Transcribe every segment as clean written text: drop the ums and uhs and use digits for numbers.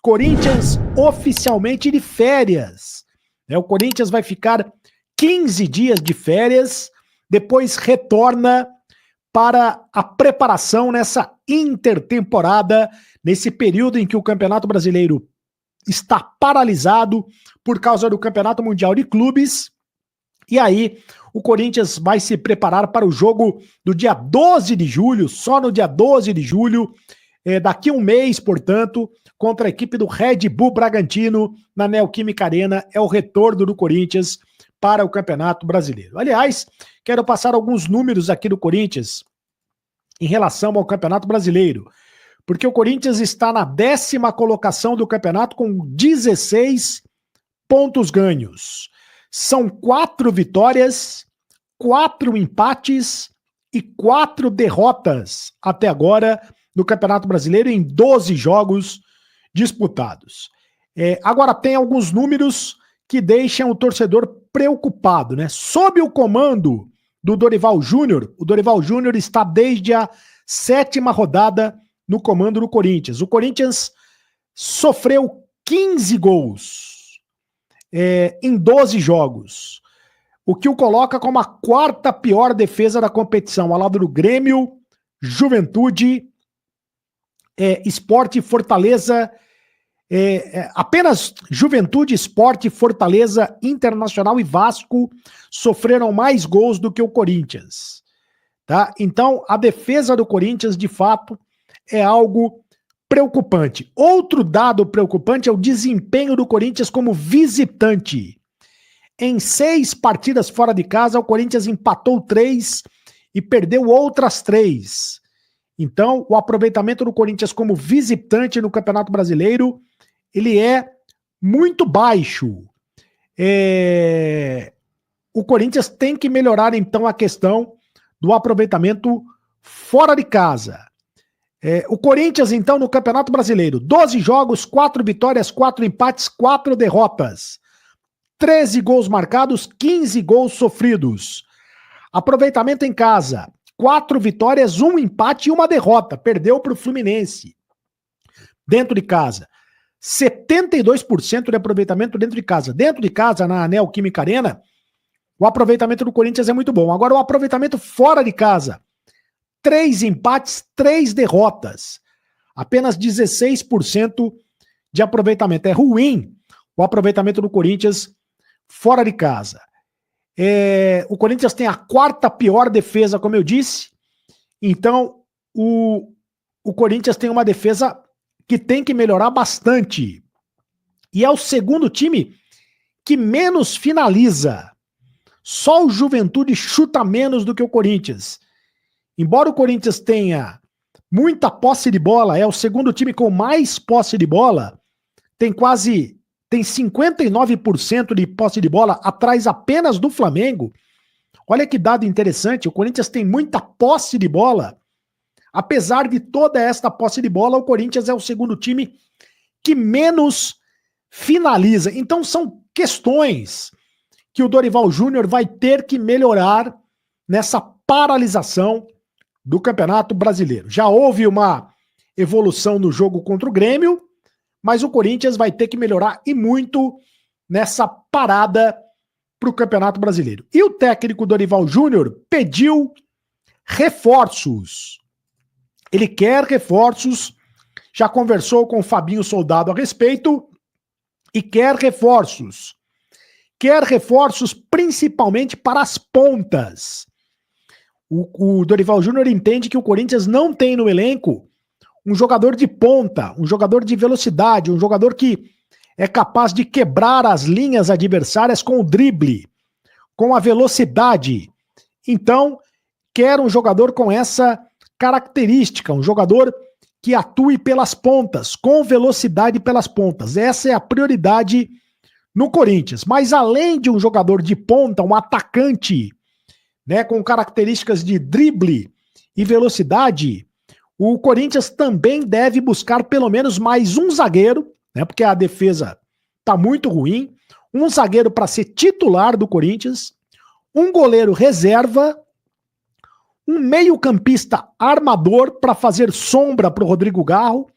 Corinthians oficialmente de férias. O Corinthians vai ficar 15 dias de férias, depois retorna para a preparação nessa intertemporada, nesse período em que o Campeonato Brasileiro está paralisado por causa do Campeonato Mundial de Clubes. E aí, o Corinthians vai se preparar para o jogo do dia 12 de julho, só no dia 12 de julho, daqui a um mês, portanto, contra a equipe do Red Bull Bragantino, na Neoquímica Arena. É o retorno do Corinthians para o Campeonato Brasileiro. Aliás, quero passar alguns números aqui do Corinthians em relação ao Campeonato Brasileiro, porque o Corinthians está na 10ª colocação do campeonato com 16 pontos ganhos. São 4 vitórias, 4 empates e 4 derrotas até agora no Campeonato Brasileiro em 12 jogos disputados. Agora tem alguns números que deixam o torcedor preocupado, né? Sob o comando do Dorival Júnior, o Dorival Júnior está desde a 7ª rodada no comando do Corinthians. O Corinthians sofreu 15 gols em 12 jogos, o que o coloca como a 4ª pior defesa da competição, ao lado do Grêmio, Juventude, Sport e Fortaleza. Apenas Juventude, Sport, Fortaleza, Internacional e Vasco sofreram mais gols do que o Corinthians, tá? Então, a defesa do Corinthians, de fato, é algo preocupante. Outro dado preocupante é o desempenho do Corinthians como visitante. Em 6 partidas fora de casa, o Corinthians empatou 3 e perdeu outras 3. Então, o aproveitamento do Corinthians como visitante no Campeonato Brasileiro, ele é muito baixo. O Corinthians tem que melhorar, então, a questão do aproveitamento fora de casa. O Corinthians, então, no Campeonato Brasileiro, 12 jogos, 4 vitórias, 4 empates, 4 derrotas. 13 gols marcados, 15 gols sofridos. Aproveitamento em casa, 4 vitórias, 1 empate e 1 derrota. Perdeu para o Fluminense. Dentro de casa, 72% de aproveitamento dentro de casa. Dentro de casa, na Neoquímica Arena, o aproveitamento do Corinthians é muito bom. Agora, o aproveitamento fora de casa, 3 empates, 3 derrotas. Apenas 16% de aproveitamento. É ruim o aproveitamento do Corinthians fora de casa. O Corinthians tem a 4ª pior defesa, como eu disse. Então, o Corinthians tem uma defesa que tem que melhorar bastante. E é o segundo time que menos finaliza. Só o Juventude chuta menos do que o Corinthians. Embora o Corinthians tenha muita posse de bola, é o segundo time com mais posse de bola, tem 59% de posse de bola, atrás apenas do Flamengo. Olha que dado interessante, o Corinthians tem muita posse de bola. Apesar de toda esta posse de bola, o Corinthians é o segundo time que menos finaliza. Então são questões que o Dorival Júnior vai ter que melhorar nessa paralisação do Campeonato Brasileiro. Já houve uma evolução no jogo contra o Grêmio, mas o Corinthians vai ter que melhorar e muito nessa parada para o Campeonato Brasileiro. E o técnico Dorival Júnior pediu reforços. Ele quer reforços, já conversou com o Fabinho Soldado a respeito e quer reforços. Quer reforços principalmente para as pontas. O Dorival Júnior entende que o Corinthians não tem no elenco um jogador de ponta, um jogador de velocidade, um jogador que é capaz de quebrar as linhas adversárias com o drible, com a velocidade. Então, quer um jogador com essa característica, um jogador que atue pelas pontas, com velocidade pelas pontas. Essa é a prioridade no Corinthians. Mas além de um jogador de ponta, um atacante, né, com características de drible e velocidade, o Corinthians também deve buscar pelo menos mais um zagueiro, né, porque a defesa está muito ruim, um zagueiro para ser titular do Corinthians, um goleiro reserva, um meio-campista armador para fazer sombra para o Rodrigo Garro,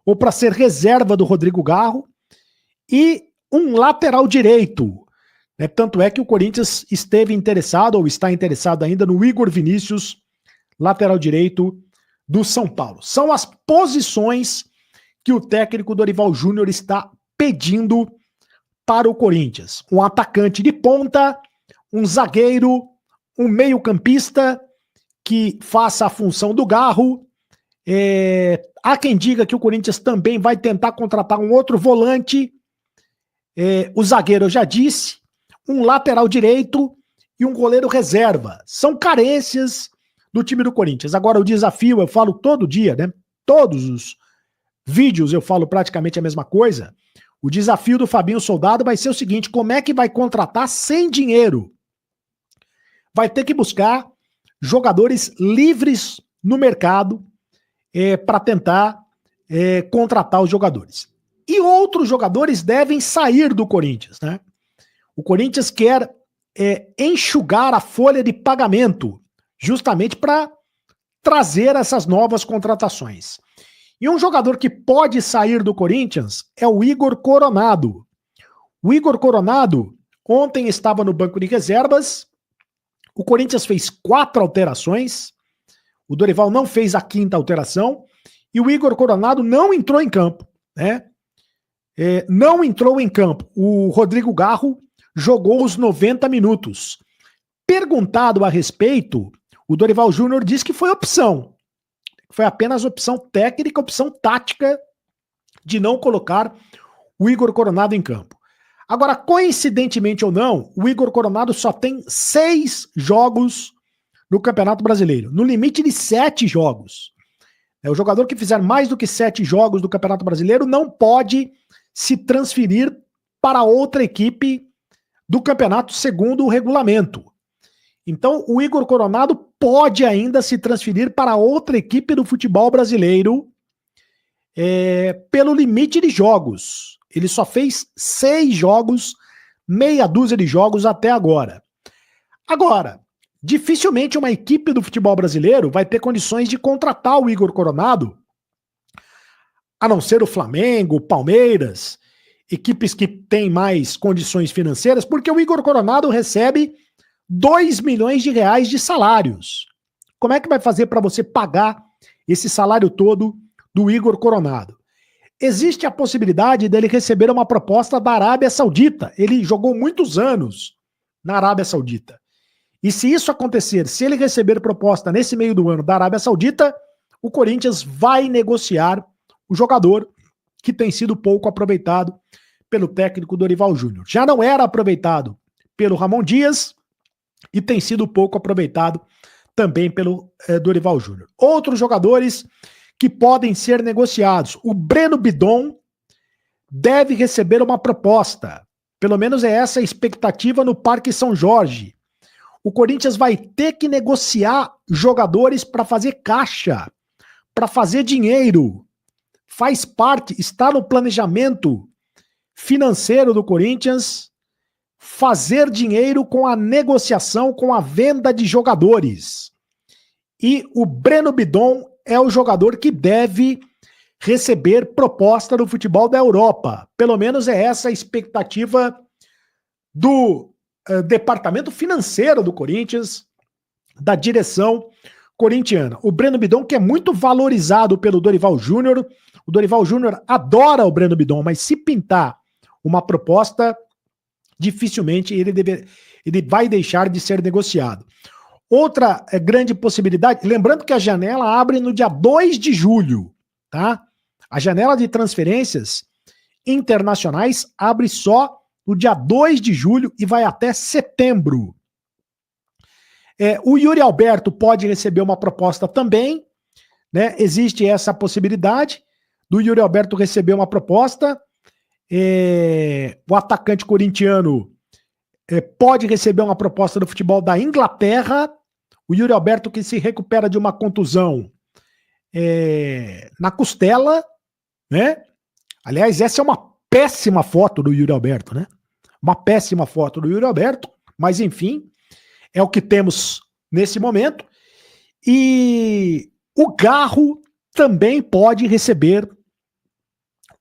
ou para ser reserva do Rodrigo Garro, e um lateral direito. Né? Tanto é que o Corinthians esteve interessado, ou está interessado ainda, no Igor Vinícius, lateral direito do São Paulo. São as posições que o técnico Dorival Júnior está pedindo para o Corinthians. Um atacante de ponta, um zagueiro, um meio-campista que faça a função do Garro. Há quem diga que o Corinthians também vai tentar contratar um outro volante. O zagueiro eu já disse, um lateral direito e um goleiro reserva. São carências do time do Corinthians. Agora, o desafio, eu falo todo dia, né? Todos os vídeos eu falo praticamente a mesma coisa. O desafio do Fabinho Soldado vai ser o seguinte: como é que vai contratar sem dinheiro? Vai ter que buscar jogadores livres no mercado para tentar contratar os jogadores. E outros jogadores devem sair do Corinthians, né? O Corinthians quer enxugar a folha de pagamento, justamente para trazer essas novas contratações. E um jogador que pode sair do Corinthians é o Igor Coronado. O Igor Coronado ontem estava no banco de reservas. O Corinthians fez 4 alterações. O Dorival não fez a 5ª alteração. E o Igor Coronado não entrou em campo, né? Não entrou em campo. O Rodrigo Garro jogou os 90 minutos. Perguntado a respeito, o Dorival Júnior disse que foi opção. Foi apenas opção técnica, opção tática de não colocar o Igor Coronado em campo. Agora, coincidentemente ou não, o Igor Coronado só tem 6 jogos no Campeonato Brasileiro, no limite de 7 jogos. O jogador que fizer mais do que 7 jogos do Campeonato Brasileiro não pode se transferir para outra equipe do campeonato segundo o regulamento. Então, o Igor Coronado pode ainda se transferir para outra equipe do futebol brasileiro pelo limite de jogos. Ele só fez 6 jogos, meia dúzia de jogos até agora. Agora, dificilmente uma equipe do futebol brasileiro vai ter condições de contratar o Igor Coronado, a não ser o Flamengo, o Palmeiras, equipes que têm mais condições financeiras, porque o Igor Coronado recebe 2 milhões de reais de salários. Como é que vai fazer para você pagar esse salário todo do Igor Coronado? Existe a possibilidade dele receber uma proposta da Arábia Saudita. Ele jogou muitos anos na Arábia Saudita. E se isso acontecer, se ele receber proposta nesse meio do ano da Arábia Saudita, o Corinthians vai negociar o jogador que tem sido pouco aproveitado pelo técnico Dorival Júnior. Já não era aproveitado pelo Ramon Dias e tem sido pouco aproveitado também pelo Dorival Júnior. Outros jogadores que podem ser negociados. O Breno Bidon deve receber uma proposta. Pelo menos é essa a expectativa no Parque São Jorge. O Corinthians vai ter que negociar jogadores para fazer caixa, para fazer dinheiro. Faz parte, está no planejamento financeiro do Corinthians fazer dinheiro com a negociação, com a venda de jogadores. E o Breno Bidon é o jogador que deve receber proposta do futebol da Europa. Pelo menos é essa a expectativa do departamento financeiro do Corinthians, da direção corintiana. O Breno Bidon, que é muito valorizado pelo Dorival Júnior. O Dorival Júnior adora o Breno Bidon, mas se pintar uma proposta, dificilmente ele vai deixar de ser negociado. Outra grande possibilidade, lembrando que a janela abre no dia 2 de julho, tá? A janela de transferências internacionais abre só no dia 2 de julho e vai até setembro. O Yuri Alberto pode receber uma proposta também, né? Existe essa possibilidade do Yuri Alberto receber uma proposta. O atacante corintiano pode receber uma proposta do futebol da Inglaterra. O Yuri Alberto, que se recupera de uma contusão na costela, né? Aliás, essa é uma péssima foto do Yuri Alberto, né? Uma péssima foto do Yuri Alberto, mas enfim, é o que temos nesse momento. E o Garro também pode receber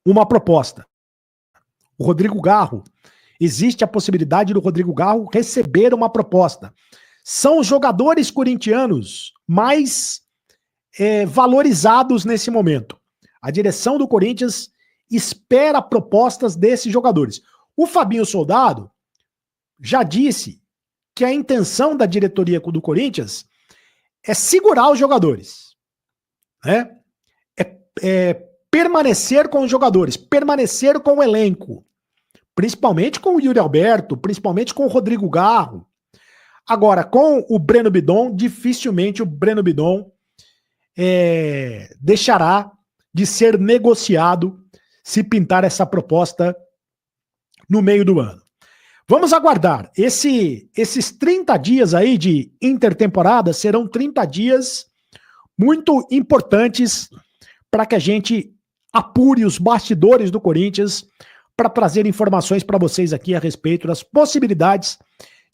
uma proposta. O Rodrigo Garro, existe a possibilidade do Rodrigo Garro receber uma proposta. São os jogadores corintianos mais valorizados nesse momento. A direção do Corinthians espera propostas desses jogadores. O Fabinho Soldado já disse que a intenção da diretoria do Corinthians é segurar os jogadores, né? Permanecer com os jogadores, permanecer com o elenco, principalmente com o Yuri Alberto, principalmente com o Rodrigo Garro. Agora, com o Breno Bidon, dificilmente o Breno Bidon deixará de ser negociado se pintar essa proposta no meio do ano. Vamos aguardar. Esses 30 dias aí de intertemporada serão 30 dias muito importantes para que a gente apure os bastidores do Corinthians para trazer informações para vocês aqui a respeito das possibilidades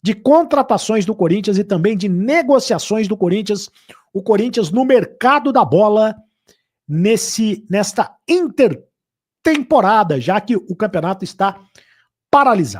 de contratações do Corinthians e também de negociações do Corinthians. O Corinthians no mercado da bola nesta intertemporada, já que o campeonato está paralisado.